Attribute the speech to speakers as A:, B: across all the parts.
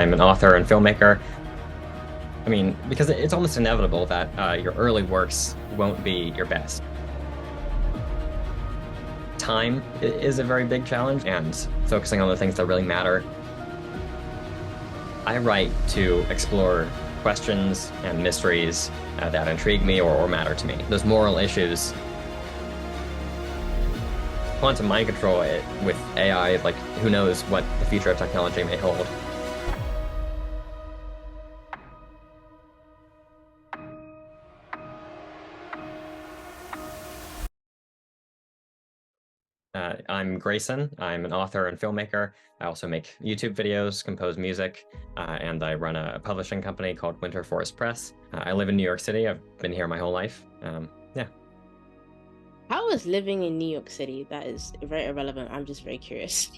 A: I'm an author and filmmaker. I mean, because it's almost inevitable that your early works won't be your best. Time is a very big challenge, and focusing on the things that really matter. I write to explore questions and mysteries that intrigue me or matter to me. Those moral issues. Quantum mind control with AI, like, who knows what the future of technology may hold. I'm Grayson. I'm an author and filmmaker. I also make YouTube videos, compose music, and I run a publishing company called Winter Forest Press. I live in New York City. I've been here my whole life. Yeah.
B: How is living in New York City? That is very irrelevant. I'm just very curious.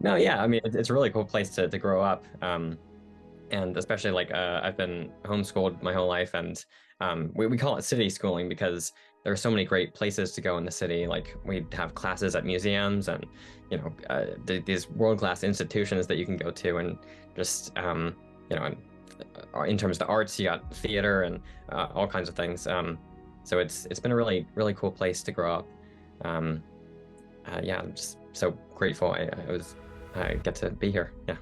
A: No, yeah, I mean, it's a really cool place to grow up. And especially like I've been homeschooled my whole life, and we call it city schooling because there are so many great places to go in the city. Like we have classes at museums and these world-class institutions that you can go to, and just you know, in terms of the arts, you got theater and all kinds of things. So it's been a really cool place to grow up. Um, yeah, I'm just so grateful I get to be here. Yeah.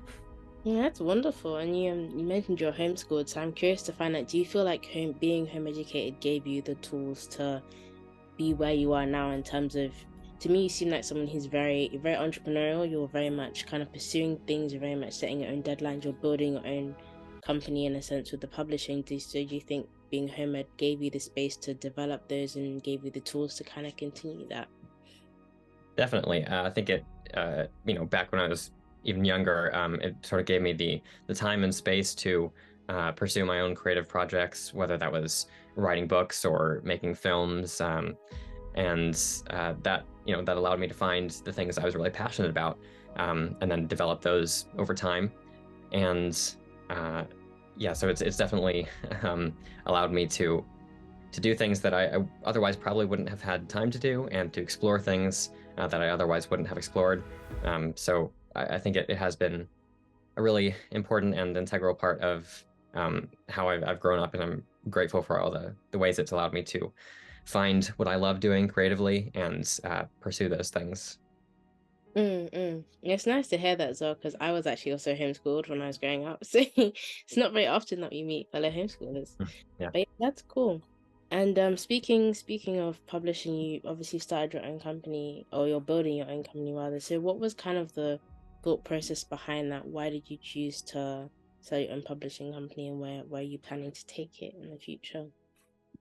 B: Yeah, that's wonderful. And you mentioned you're homeschooled, so I'm curious to find out, do you feel like being home educated gave you the tools to be where you are now in terms of, to me, you seem like someone who's very entrepreneurial. You're very much kind of pursuing things, you're very much setting your own deadlines, you're building your own company in a sense with the publishing. Do you think being home ed gave you the space to develop those and gave you the tools to kind of continue that?
A: Definitely. I think back when I was even younger, it sort of gave me the time and space to pursue my own creative projects, whether that was writing books or making films, and that allowed me to find the things I was really passionate about, and then develop those over time. And yeah, so it's definitely allowed me to do things that I otherwise probably wouldn't have had time to do, and to explore things that I otherwise wouldn't have explored. So I think it has been a really important and integral part of how I've grown up, and I'm grateful for all the ways it's allowed me to find what I love doing creatively and pursue those things.
B: It's nice to hear that as well, because I was actually also homeschooled when I was growing up. So it's not very often that we meet fellow homeschoolers.
A: Yeah.
B: But yeah, that's cool. And speaking of publishing, you obviously started your own company, or you're building your own company rather. So what was kind of the thought process behind that? Why did you choose to start your own publishing company, and where are you planning to take it in the future?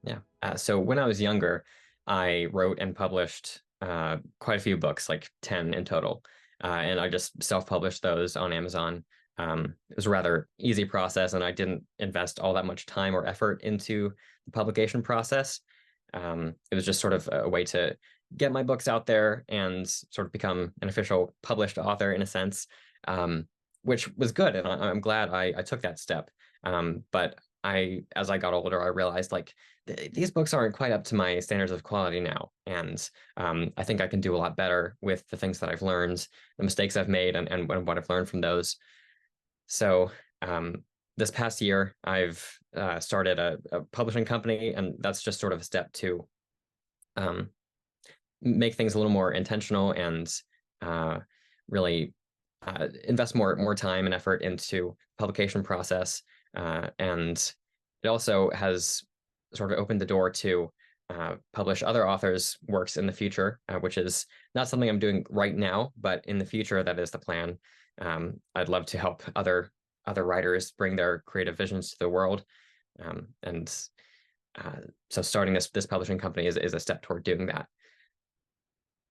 A: Yeah. So when I was younger, I wrote and published quite a few books, like 10 in total. And I just self-published those on Amazon. It was a rather easy process, and I didn't invest all that much time or effort into the publication process. It was just sort of a way to get my books out there and sort of become an official published author in a sense, um, which was good. And I'm glad I took that step. But as I got older, I realized like these books aren't quite up to my standards of quality now. And I think I can do a lot better with the things that I've learned, the mistakes I've made, and what I've learned from those. So this past year, I've started a publishing company, and that's just sort of a step to um, make things a little more intentional and really invest more time and effort into publication process. And it also has sort of opened the door to publish other authors' works in the future, which is not something I'm doing right now, but in the future, that is the plan. I'd love to help other writers bring their creative visions to the world, and so starting this publishing company is a step toward doing that.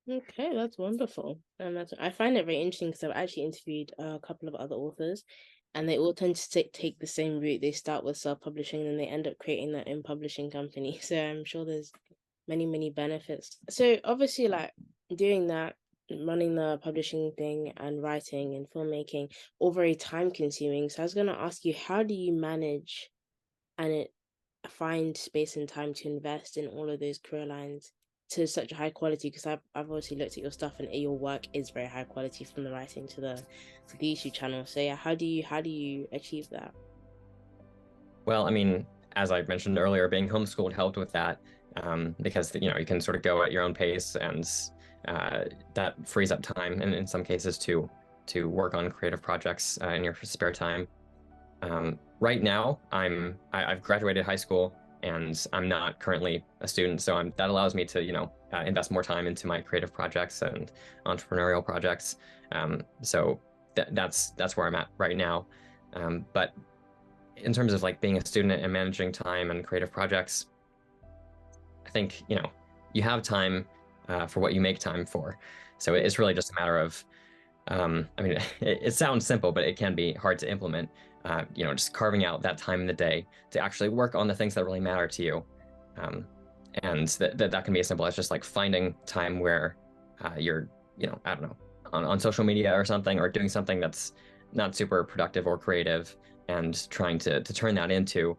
B: Okay, that's wonderful. And I find it very interesting because I've actually interviewed a couple of other authors, and they all tend to take the same route. They start with self-publishing, and then they end up creating their own publishing company. So I'm sure there's many benefits. So obviously, like doing that, running the publishing thing and writing and filmmaking, all very time consuming. So I was gonna ask you, how do you manage and find space and time to invest in all of those career lines to such a high quality? Because I've obviously looked at your stuff, and your work is very high quality, from the writing to the YouTube channel. So yeah, how do you achieve that?
A: Well, I mean, as I mentioned earlier, being homeschooled helped with that, because you can sort of go at your own pace, and that frees up time, and in some cases to work on creative projects in your spare time. Right now, I've graduated high school, and I'm not currently a student, so that allows me to invest more time into my creative projects and entrepreneurial projects. So that's where I'm at right now. But in terms of like being a student and managing time and creative projects, I think you have time for what you make time for. So it's really just a matter of I mean, it sounds simple, but it can be hard to implement. Just carving out that time in the day to actually work on the things that really matter to you. Um, and that can be as simple as just like finding time where you're, I don't know, on social media or something, or doing something that's not super productive or creative, and trying to turn that into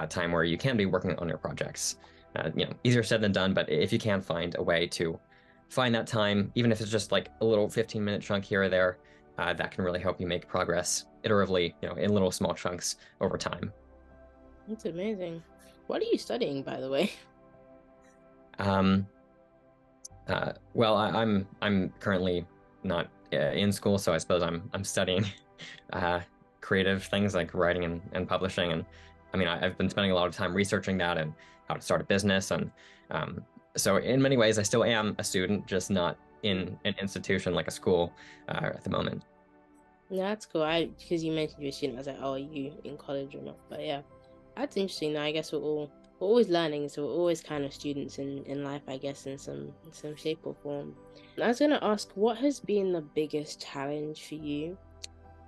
A: time where you can be working on your projects. Easier said than done, but if you can find a way to find that time, even if it's just like a little 15-minute chunk here or there, that can really help you make progress iteratively, in little small chunks over time.
B: That's amazing. What are you studying, by the way?
A: Um, well, I'm currently not in school, so I suppose I'm studying uh, creative things like writing and publishing. And I mean, I've been spending a lot of time researching that and how to start a business. And so in many ways, I still am a student, just not in an institution like a school at the moment.
B: No, that's cool. Because you mentioned you're a student, I was like, oh, are you in college or not? But yeah, that's interesting. Though I guess we're always learning, so we're always kind of students in life, I guess, in some shape or form. And I was gonna ask, what has been the biggest challenge for you?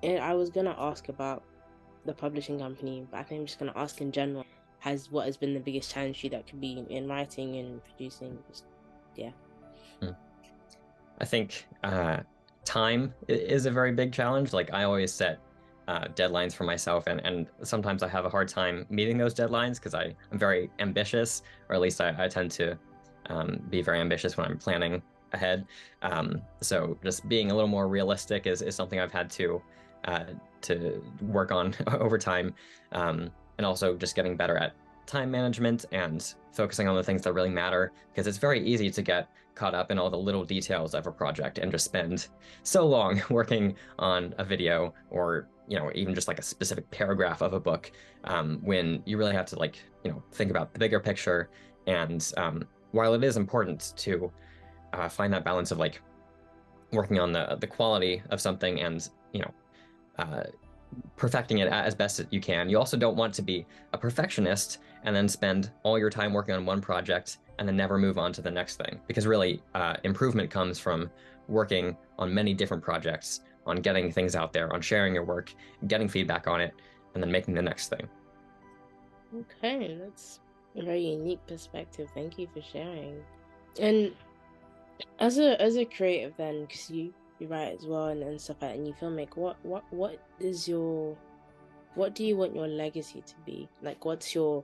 B: And I was gonna ask about the publishing company, but I think I'm just gonna ask in general. What has been the biggest challenge for you, that could be in writing and producing? Just yeah.
A: Hmm. I think time is a very big challenge. Like I always set deadlines for myself, and sometimes I have a hard time meeting those deadlines because I'm very ambitious, or at least I tend to be very ambitious when I'm planning ahead. So just being a little more realistic is something I've had uh, to work on over time, and also just getting better at time management and focusing on the things that really matter, because it's very easy to get caught up in all the little details of a project and just spend so long working on a video, or even just like a specific paragraph of a book, when you really have to like think about the bigger picture. And while it is important to find that balance of like working on the quality of something and uh, perfecting it as best as you can, you also don't want to be a perfectionist and then spend all your time working on one project and then never move on to the next thing. Because really, improvement comes from working on many different projects, on getting things out there, on sharing your work, getting feedback on it, and then making the next thing.
B: Okay, that's a very unique perspective. Thank you for sharing. And as a creative, then, because you write as well, and stuff like that, and you filmmaker, what do you want your legacy to be? Like, what's your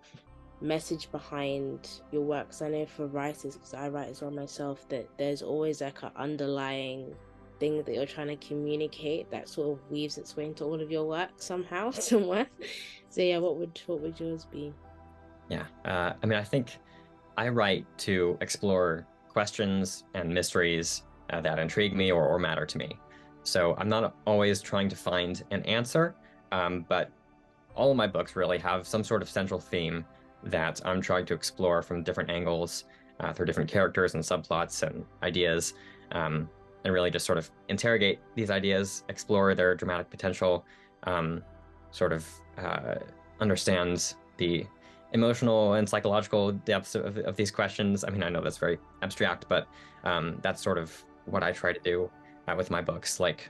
B: message behind your work? Because I know for writers, because I write as well myself, that there's always like an underlying thing that you're trying to communicate that sort of weaves its way into all of your work somehow, somewhere. So yeah, what would yours be?
A: Yeah, I mean, I think I write to explore questions and mysteries that intrigue me or matter to me. So I'm not always trying to find an answer, but all of my books really have some sort of central theme that I'm trying to explore from different angles, through different characters and subplots and ideas, and really just sort of interrogate these ideas, explore their dramatic potential, sort of understand the emotional and psychological depths of these questions. I mean, I know that's very abstract, but that's sort of what I try to do with my books. Like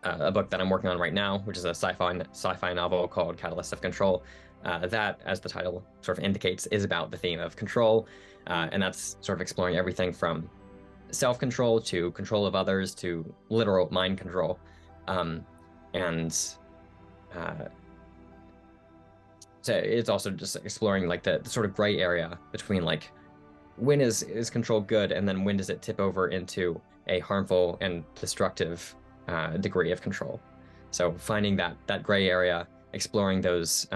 A: a book that I'm working on right now, which is a sci-fi novel called Catalyst of Control. That, as the title sort of indicates, is about the theme of control, and that's sort of exploring everything from self-control to control of others to literal mind control, and uh, so it's also just exploring like the sort of gray area between like when is control good, and then when does it tip over into a harmful and destructive degree of control? So finding that gray area, exploring those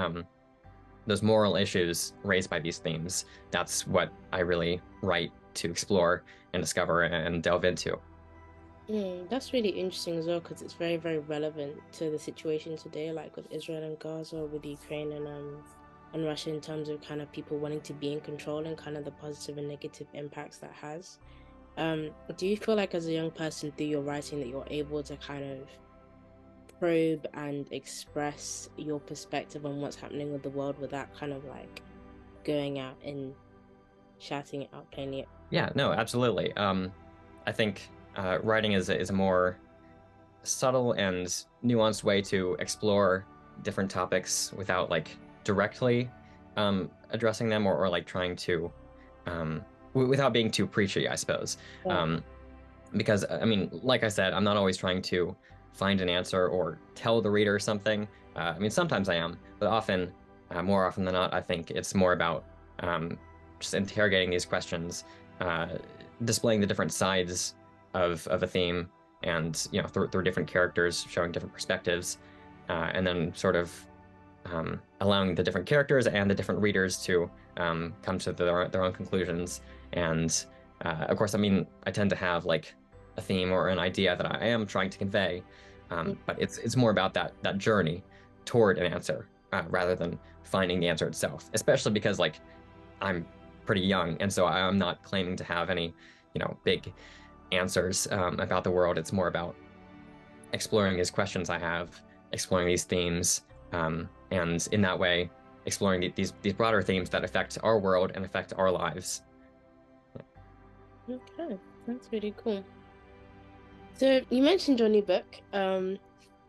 A: moral issues raised by these themes, that's what I really write to explore and discover and delve into.
B: That's really interesting as well because it's very, very relevant to the situation today, like with Israel and Gaza, with Ukraine and Russia, in terms of kind of people wanting to be in control and kind of the positive and negative impacts that has. Do you feel like as a young person through your writing that you're able to kind of probe and express your perspective on what's happening with the world without kind of like going out and shouting it out plainly?
A: Yeah, no, absolutely. I think writing is a more subtle and nuanced way to explore different topics without like directly addressing them, or like trying to without being too preachy, I suppose.
B: Yeah.
A: Um, because I mean, like I said, I'm not always trying to find an answer or tell the reader something. I mean, sometimes I am, but often, more often than not, I think it's more about um, just interrogating these questions, uh, displaying the different sides of a theme, and through different characters, showing different perspectives, and then sort of allowing the different characters and the different readers to come to their own conclusions. And of course, I mean, I tend to have like a theme or an idea that I am trying to convey, but it's more about that journey toward an answer, rather than finding the answer itself. Especially because like I'm pretty young, and so I'm not claiming to have any big answers about the world. It's more about exploring these questions I have, exploring these themes, and in that way, exploring these broader themes that affect our world and affect our lives.
B: Okay, that's really cool. So you mentioned your new book. I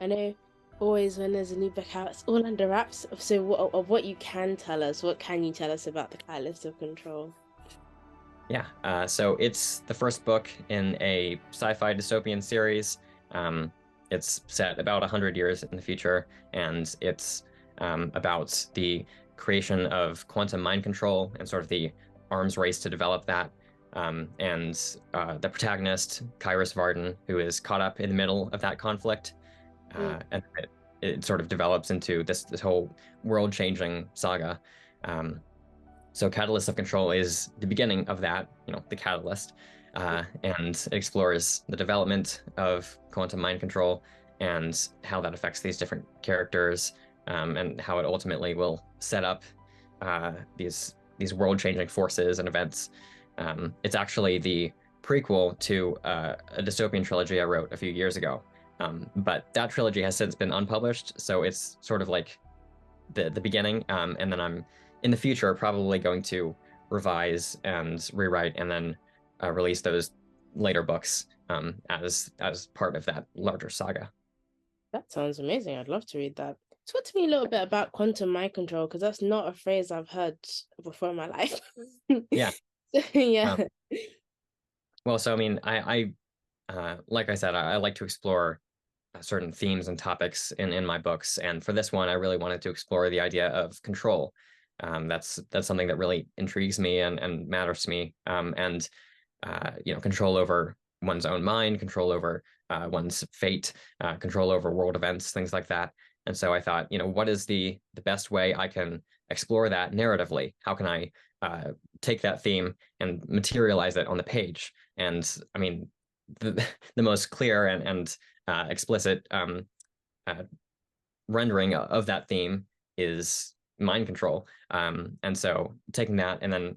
B: know always when there's a new book out, it's all under wraps. So of what you can tell us, what can you tell us about the Catalyst of Control?
A: Yeah, so it's the first book in a sci-fi dystopian series. Um, it's set about 100 years in the future, and it's about the creation of quantum mind control and sort of the arms race to develop that. And the protagonist, Kyrus Varden, who is caught up in the middle of that conflict,
B: Mm,
A: and it sort of develops into this whole world-changing saga. Um, so Catalyst of Control is the beginning of that, the catalyst, and it explores the development of quantum mind control and how that affects these different characters, and how it ultimately will set up these world-changing forces and events. It's actually the prequel to a dystopian trilogy I wrote a few years ago, but that trilogy has since been unpublished, so it's sort of like the beginning, and then I'm in the future probably going to revise and rewrite and then release those later books as part of that larger saga.
B: that sounds amazing. I'd love to read that. Talk to me a little bit about quantum mind control, because that's not a phrase I've heard before in my life.
A: Yeah.
B: Yeah.
A: Um, well, so I mean, like I said, I like to explore certain themes and topics in my books, and for this one, I really wanted to explore the idea of control. That's something that really intrigues me and matters to me. And control over one's own mind, control over one's fate, control over world events, things like that. And so I thought, what is the best way I can explore that narratively? How can I take that theme and materialize it on the page? And I mean, the the most clear and explicit uh, rendering of that theme is mind control. And so taking that and then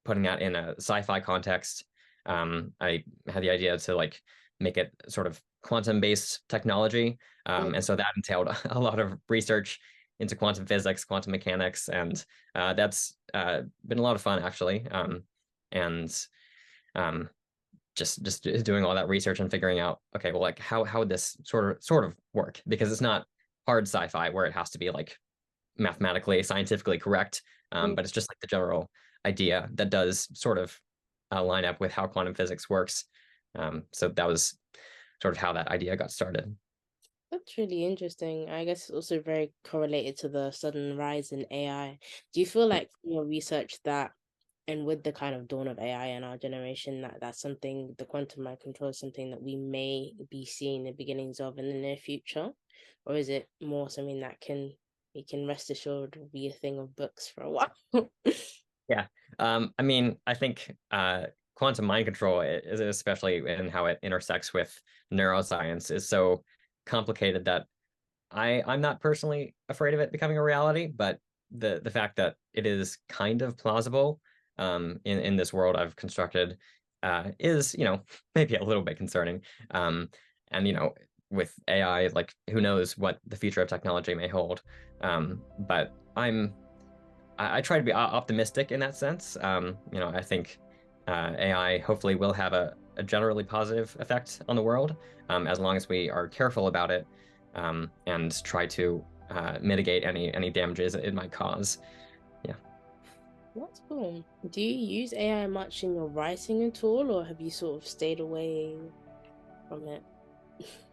A: putting that in a sci-fi context, I had the idea to like make it sort of quantum-based technology. And so that entailed a lot of research into quantum physics, quantum mechanics, and that's been a lot of fun actually. And um, just doing all that research and figuring out, okay, well, like how would this sort of work? Because it's not hard sci-fi where it has to be like mathematically, scientifically correct,
B: Mm.
A: but it's just like the general idea that does sort of line up with how quantum physics works. So that was sort of how that idea got started.
B: That's really interesting. I guess it's also very correlated to the sudden rise in AI. Do you feel like from your research that and with the kind of dawn of AI in our generation, that's something, the quantum mind control is something that we may be seeing the beginnings of in the near future, or is it more something that we can rest assured will be a thing of books for a while?
A: Yeah. I mean, I think quantum mind control is especially in how it intersects with neuroscience is so complicated that I'm not personally afraid of it becoming a reality, but the fact that it is kind of plausible in this world I've constructed is, maybe a little bit concerning. And with AI, like who knows what the future of technology may hold. But I try to be optimistic in that sense. I think AI hopefully will have a generally positive effect on the world, as long as we are careful about it, and try to mitigate any damages it might cause. Yeah.
B: That's cool. Do you use AI much in your writing at all, or have you sort of stayed away from it?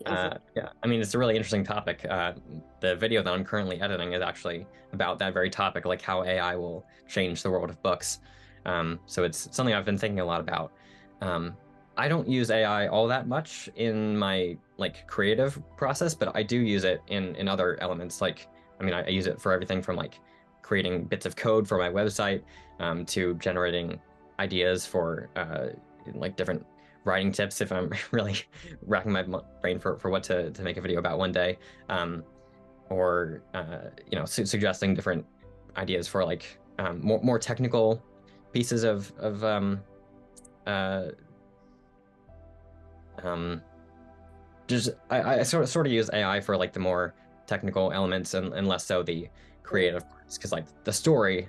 B: As
A: Yeah, I mean, it's a really interesting topic. The video that I'm currently editing is actually about that very topic, like how AI will change the world of books. So it's something I've been thinking a lot about. Um, I don't use AI all that much in my like creative process, but I do use it in other elements. Like, I mean, I use it for everything from like creating bits of code for my website, to generating ideas for like different writing tips if I'm really racking my brain for what to make a video about one day, or suggesting different ideas for like more technical pieces of uh, um, just I sort of use AI for like the more technical elements and less so the
B: mm,
A: creative parts, because like the story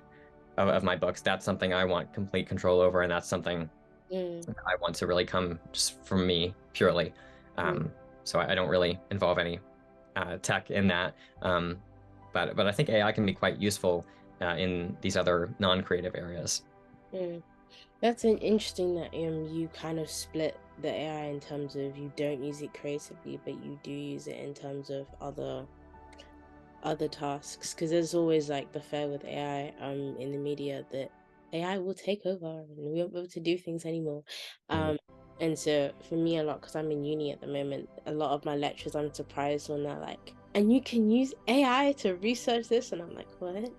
A: of my books, that's something I want complete control over, and that's something
B: mm,
A: I want to really come just from me purely.
B: mm,
A: Um, so I don't really involve any tech in that. But I think AI can be quite useful in these other non-creative areas.
B: mm. That's an interesting that you kind of split the AI in terms of you don't use it creatively, but you do use it in terms of other tasks. Because there's always like the fear with AI in the media that AI will take over and we won't be able to do things anymore.
A: Mm.
B: Um and so for me a lot, because I'm in uni at the moment, a lot of my lectures I'm surprised when they're like, and you can use AI to research this, and I'm like, what?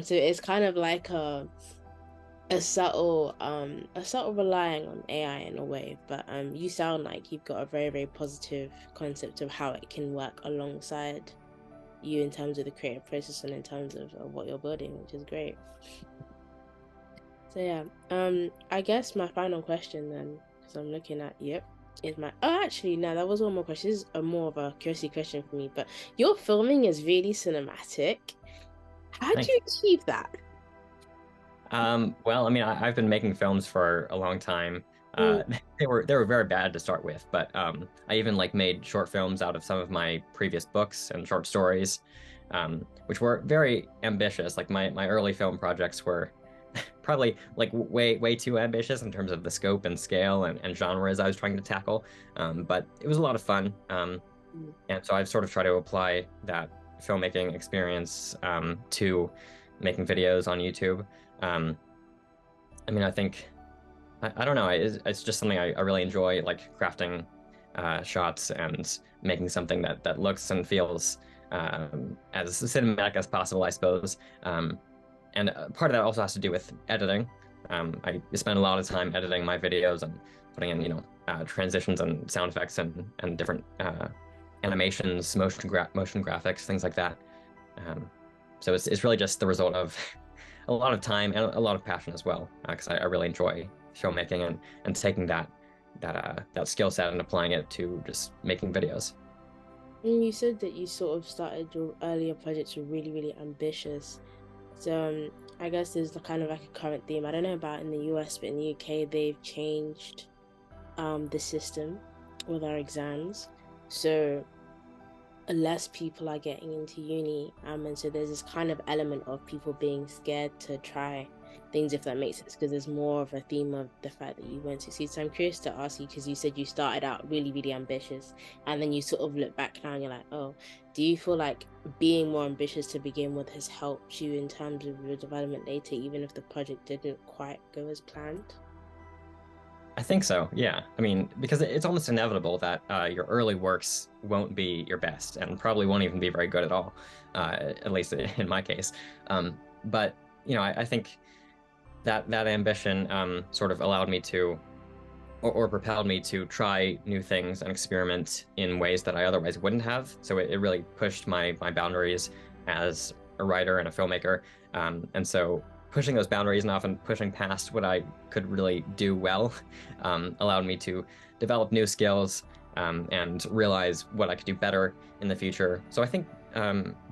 B: So it's kind of like a subtle relying on AI in a way, but you sound like you've got a very, very positive concept of how it can work alongside you in terms of the creative process and in terms of what you're building, which is great. So yeah, I guess my final question then, because I'm looking at, yep, is my, oh actually no, that was one more question. This is a more of a curiosity question for me, but your filming is really cinematic. How do
A: Thanks.
B: you achieve that?
A: Well, I mean, I've been making films for a long time.
B: Mm,
A: They were very bad to start with, but I even like made short films out of some of my previous books and short stories, which were very ambitious. Like my early film projects were probably like way too ambitious in terms of the scope and scale and genres I was trying to tackle. But it was a lot of fun.
B: mm,
A: And so I've sort of tried to apply that filmmaking experience to making videos on YouTube. Um, I mean, I think I don't know. It's just something I really enjoy, like crafting shots and making something that looks and feels as cinematic as possible, I suppose. And part of that also has to do with editing. I spend a lot of time editing my videos and putting in, transitions and sound effects and different animations, motion graphics, things like that. Um, so it's really just the result of a lot of time and a lot of passion as well, because I really enjoy filmmaking and taking that skill set and applying it to just making videos.
B: And you said that you sort of started your earlier projects were really, really ambitious. So I guess there's the kind of like a current theme. I don't know about in the US, but in the UK they've changed the system with our exams. So less people are getting into uni, and so there's this kind of element of people being scared to try things, if that makes sense, because there's more of a theme of the fact that you won't succeed. So I'm curious to ask you, because you said you started out really, really ambitious, and then you sort of look back now and you're like, oh, do you feel like being more ambitious to begin with has helped you in terms of your development later, even if the project didn't quite go as planned?
A: I think so. Yeah. I mean, because it's almost inevitable that your early works won't be your best and probably won't even be very good at all, at least in my case. But I think that ambition sort of allowed me to, or propelled me to try new things and experiment in ways that I otherwise wouldn't have. So it really pushed my boundaries as a writer and a filmmaker. And so pushing those boundaries and often pushing past what I could really do well allowed me to develop new skills and realize what I could do better in the future. So I think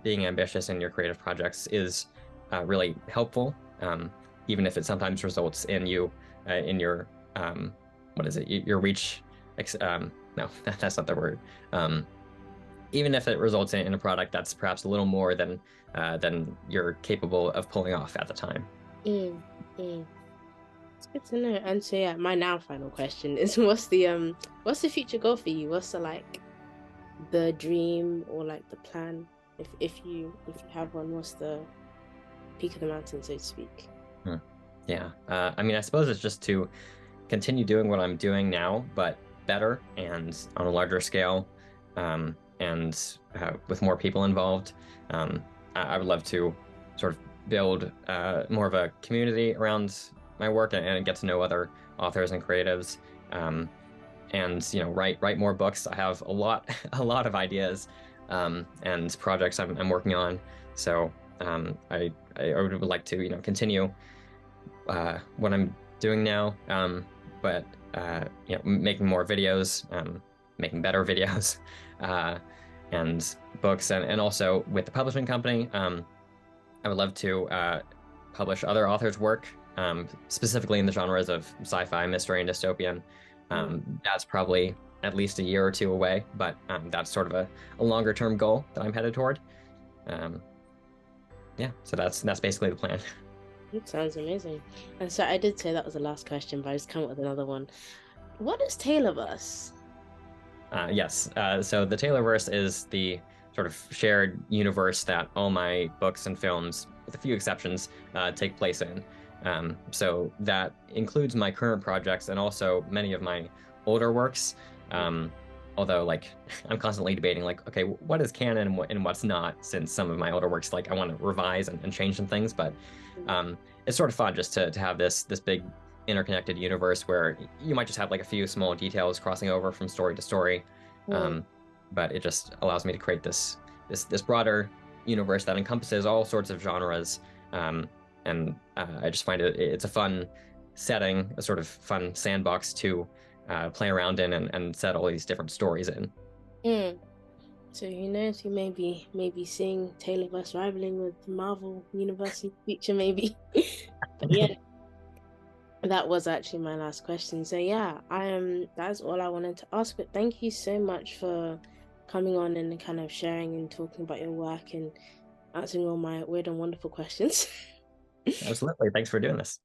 A: being ambitious in your creative projects is really helpful, even if it sometimes results in you in your what is it? Your reach. No, that's not the word. Even if it results in a product that's perhaps a little more than you're capable of pulling off at the time.
B: Mm, mm. It's good to know. And so yeah, my now final question is what's the future goal for you? What's the like the dream or like the plan? If you have one, what's the peak of the mountain, so to speak?
A: Hmm. Yeah. I mean, I suppose it's just to continue doing what I'm doing now, but better and on a larger scale, and with more people involved. I would love to sort of build more of a community around my work and get to know other authors and creatives, and write more books. I have a lot a lot of ideas and projects I'm working on. So I would like to continue what I'm doing now, but making more videos, making better videos, uh, and books, and also with the publishing company, I would love to publish other authors' work, specifically in the genres of sci-fi, mystery, and dystopian.
B: Mm.
A: That's probably at least a year or two away, but that's sort of a longer-term goal that I'm headed toward. Um, yeah, so that's basically the plan.
B: It sounds amazing. And so I did say that was the last question, but I just come up with another one. What is Tale of Us?
A: Yes. So the Taylorverse is the sort of shared universe that all my books and films, with a few exceptions, take place in. So that includes my current projects and also many of my older works. Um, Although, like, I'm constantly debating, like, okay, what is canon and what's not, since some of my older works, like, I want to revise and change some things. But it's sort of fun just to have this big interconnected universe where you might just have like a few small details crossing over from story to story,
B: Mm.
A: um, but it just allows me to create this broader universe that encompasses all sorts of genres, and I just find it's a fun setting, a sort of fun sandbox to play around in and set all these different stories in.
B: Mm. So who knows? You may be seeing Tale of Us rivaling with Marvel Universe in the future, maybe. But yeah, that was actually my last question. So yeah, that's all I wanted to ask. But thank you so much for coming on and kind of sharing and talking about your work and answering all my weird and wonderful questions.
A: Absolutely. Thanks for doing this.